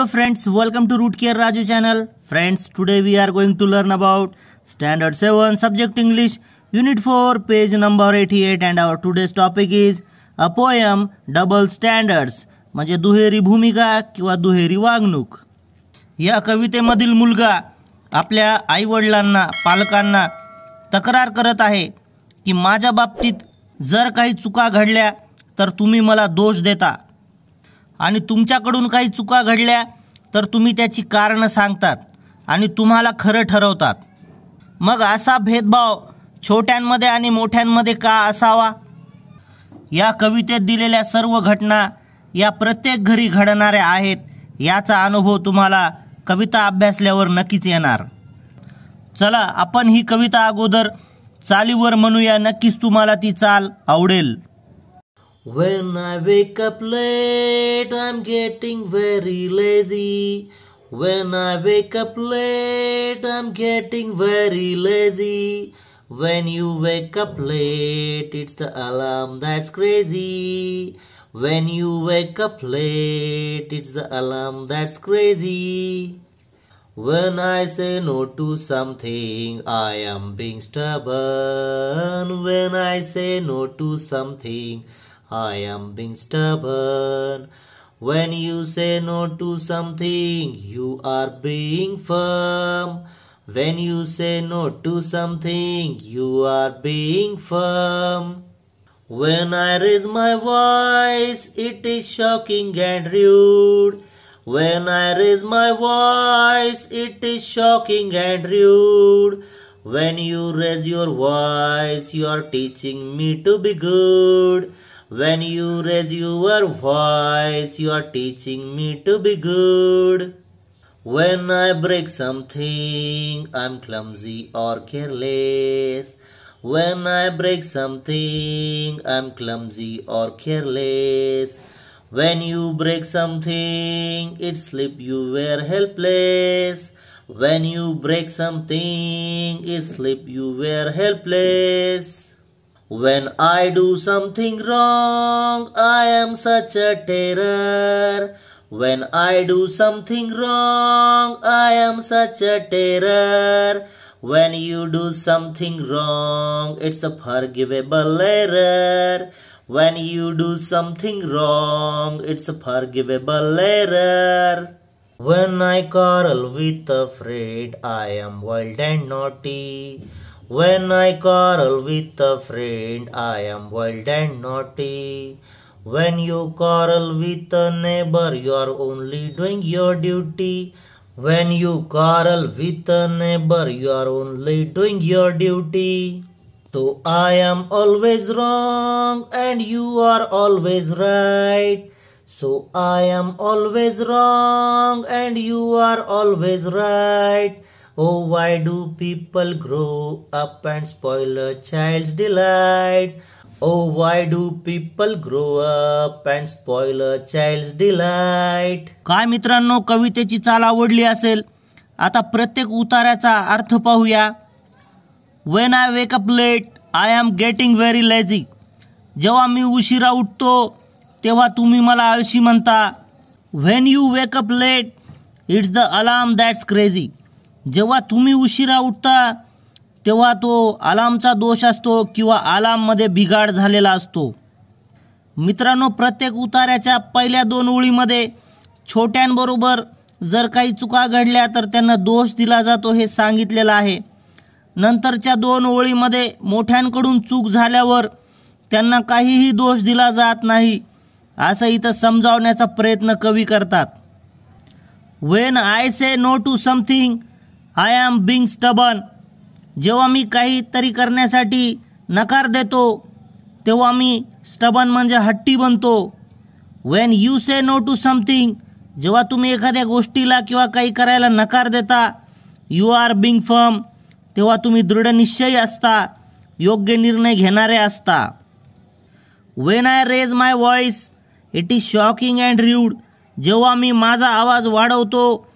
Hello friends, welcome to Root Care Raju channel. Friends, today we are going to learn about Standard 7 Subject English Unit 4 page number 88 and our today's topic is a poem double standards म्हणजे दुहेरी भूमिका किंवा दुहेरी वागणूक. या कवितेमधील मुलगा आपल्या आईवडिलांना पालकांना तक्रार करत आहे की माझ्या बाबतीत जर काही चुका घडल्या तर तुम्ही मला दोष देता आणि तुमच्याकडून काही चुका घडल्या तर तुम्ही त्याची कारण सांगतात आणि तुम्हाला खरं ठरवतात. मग असा भेदभाव छोट्यांमध्ये आणि मोठ्यांमध्ये का असावा? या कवितेत दिलेल्या सर्व घटना या प्रत्येक घरी घडणाऱ्या आहेत. याचा अनुभव तुम्हाला कविता अभ्यासल्यावर नक्कीच येणार. चला आपण ही कविता अगोदर चालीवर म्हणूया, नक्कीच तुम्हाला ती चाल आवडेल. When I wake up late, I'm getting very lazy. When I wake up late, I'm getting very lazy. When you wake up late, it's the alarm that's crazy. When you wake up late, it's the alarm that's crazy. When I say no to something, I am being stubborn. When I say no to something, I am being stubborn. When you say no to something, you are being firm. When you say no to something, you are being firm. When I raise my voice, it is shocking and rude. When I raise my voice, it is shocking and rude. When you raise your voice, you are teaching me to be good. When you raise your voice, you are teaching me to be good. When I break something, I'm clumsy or careless. When I break something, I'm clumsy or careless. When you break something, it slip, you were helpless. When you break something, it slip, you were helpless. When I do something wrong, I am such a terror. When I do something wrong, I am such a terror. When you do something wrong, it's a forgivable error. When you do something wrong, it's a forgivable error. When I quarrel with a friend, I am wild and naughty. When I quarrel with a friend, I am wild and naughty. When you quarrel with a neighbor, you are only doing your duty. When you quarrel with a neighbor, you are only doing your duty. So I am always wrong and you are always right. So I am always wrong and you are always right. Oh, why do people grow up and spoil a child's delight? Oh, why do people grow up and spoil a child's delight? काय मित्रांनो, कवितेची चाल आवडली असेल. आता प्रत्येक उताराचा अर्थ पाहूया. When I wake up late, I am getting very lazy. जेव्हा मी उशिरा उठतो तेव्हा तुम्ही मला आळशी म्हणता. When you wake up late, it's the alarm that's crazy. जेव्हा तुम्ही उशिरा उठता तेव्हा तो अलार्मचा दोष असतो किंवा अलार्ममध्ये बिघाड झालेला असतो. मित्रांनो, प्रत्येक उतार्याच्या पहिल्या दोन ओळीमध्ये छोट्यांबरोबर जर काही चुका घडल्या तर त्यांना दोष दिला जातो हे सांगितलेलं आहे. नंतरच्या दोन ओळीमध्ये मोठ्यांकडून चूक झाल्यावर त्यांना काहीही दोष दिला जात नाही असं इथं समजावण्याचा प्रयत्न कवी करतात. When I say no to something, I am being stubborn. जेव्हा मी काहीतरी करण्यासाठी नकार देतो तेव्हा मी स्टबन म्हणजे हट्टी बनतो. When you say no to something, जेव्हा तुम्ही एखाद्या गोष्टीला किंवा काही करायला नकार देता, you are being firm, तेव्हा तुम्ही दृढ निश्चयी असता, योग्य निर्णय घेणारे असता. When I raise my voice, it is shocking and rude. जेव्हा मी माझा आवाज वाढवतो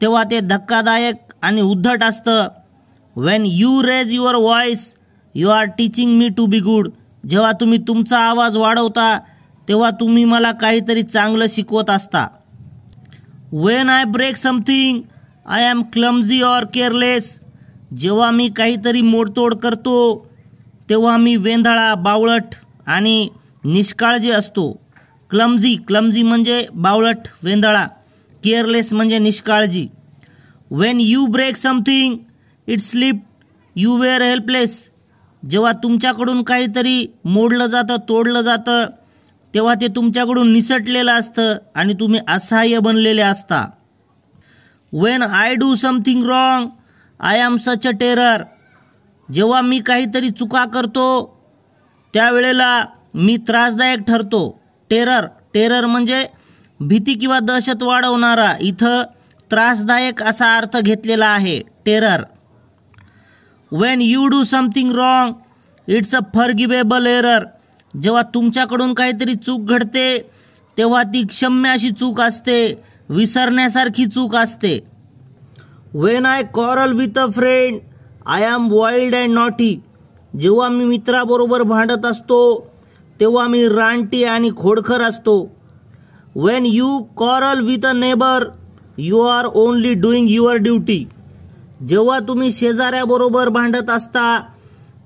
तेव्हा ते धक्कादायक आणि उद्धट असतं. When you raise your voice, you are teaching me to be good. जेव्हा तुम्ही तुमचा आवाज वाढवता तेव्हा तुम्ही मला काहीतरी चांगलं शिकवत असता. When I break something I am clumsy or careless. जेव्हा मी काहीतरी मोडतोड करतो तेव्हा मी वेंधळा, बावळट आणि निष्काळजी असतो. क्लमझी म्हणजे बावळट, वेंधळा. केअरलेस म्हणजे निष्काळजी. When you break something it slip you were helpless. जेव्हा तुमच्याकडून काहीतरी मोडलं जातं, तोडलं जातं, तेव्हा ते तुमच्याकडून निसटलेलं असतं आणि तुम्ही असहाय्य बनलेले असता. When I do something wrong I am such a terror. जेव्हा मी काहीतरी चुका करतो त्यावेळेला मी त्रासदायक ठरतो. टेरर म्हणजे भीती किंवा दहशत वाढवणारा. इथं त्रासदायक असा अर्थ घेतलेला आहे, terror. Wien you do something wrong it's a forgivable error. जेव्हा तुमच्याकडून काहीतरी चूक घडते तेव्हा ती क्षम्य अशी चूक असते, विसरण्यासारखी चूक असते. When I quarrel with a friend I am wild and naughty. जेव्हा मी मित्राबरोबर भांडत असतो तेव्हा मी रानटी आणि खोडकर असतो. When you quarrel with a neighbour you are only doing your duty. जेव्हा तुम्ही शेजाऱ्याबरोबर भांडत असता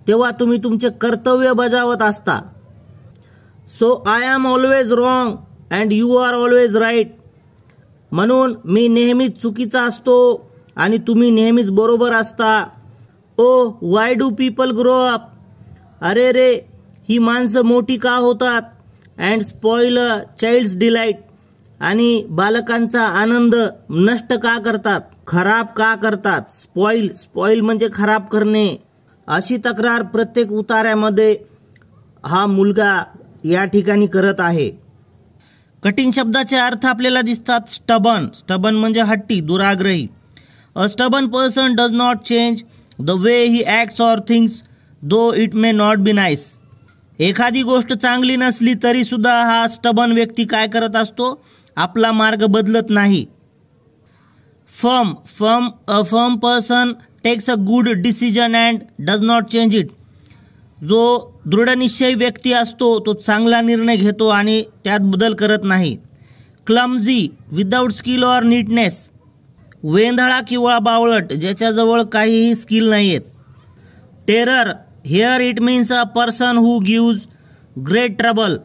तेव्हा तुम्ही तुमचे कर्तव्य बजावत असता. So I am always wrong and you are always right. म्हणून मी नेहमीच चुकीचा असतो आणि तुम्ही नेहमीच बरोबर असता. Oh why do people grow up. अरे रे, ही माणसं मोठी का होतात. And spoil a child's delight. आणि बालकांचा आनंद नष्ट का करतात, खराब का करतात. स्पॉइल म्हणजे खराब करणे. अशी तक्रार प्रत्येक उतार्यामध्ये हा मुलगा या ठिकाणी करत आहे. कठीण शब्दाचे अर्थ आपल्याला दिसतात. स्टबन म्हणजे हट्टी, दुराग्रही. A stubborn person does not change the way he acts or things though it may not be nice. एखादी गोष्ट चांगली नसली तरी सुद्धा हा स्टबन व्यक्ती काय करत असतो, आपला मार्ग बदलत नाही. Form a firm person takes a good decision and does not change it. जो दृढनिश्चयी व्यक्ती असतो तो चांगला निर्णय घेतो आणि त्यात बदल करत नाही. Clumsy without skill or neatness. वेंधळा किंवा बावळट, ज्याच्याजवळ काहीही स्किल नाही आहेत. Terror here it means a person who gives great trouble.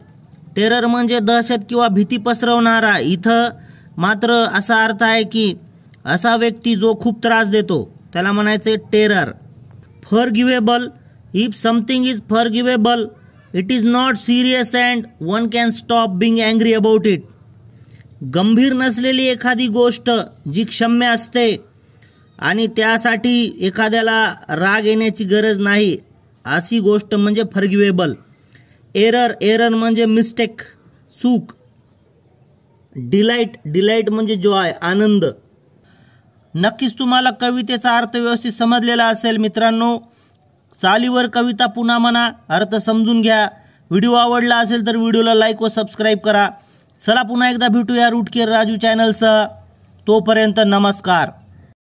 Terror म्हणजे दहशत किंवा भीती पसरवणारा. इथं मात्र असा अर्थ आहे की असा व्यक्ती जो खूप त्रास देतो त्याला म्हणायचे terror. Forgivable. If something is forgivable it is not serious and one can stop Bing angry about it. गंभीर नसलेली एखादी गोष्ट जी क्षम्य असते आणि त्यासाठी एखाद्याला राग येण्याची गरज नाही, अशी गोष्ट म्हणजे फॉरगिवेबल. एरर म्हणजे मिस्टेक, चूक. डिलाईट म्हणजे जॉय, आनंद. नक्कीच तुम्हाला कवितेचा अर्थ व्यवस्थित समजलेला असेल मित्रांनो. चालीवर कविता पुन्हा म्हणा, अर्थ समजून घ्या. व्हिडिओ आवडला असेल तर व्हिडिओला लाईक व सबस्क्राईब करा. चला पुन्हा एकदा भेटूया रूटकेर राजू चॅनलसह. तोपर्यंत नमस्कार.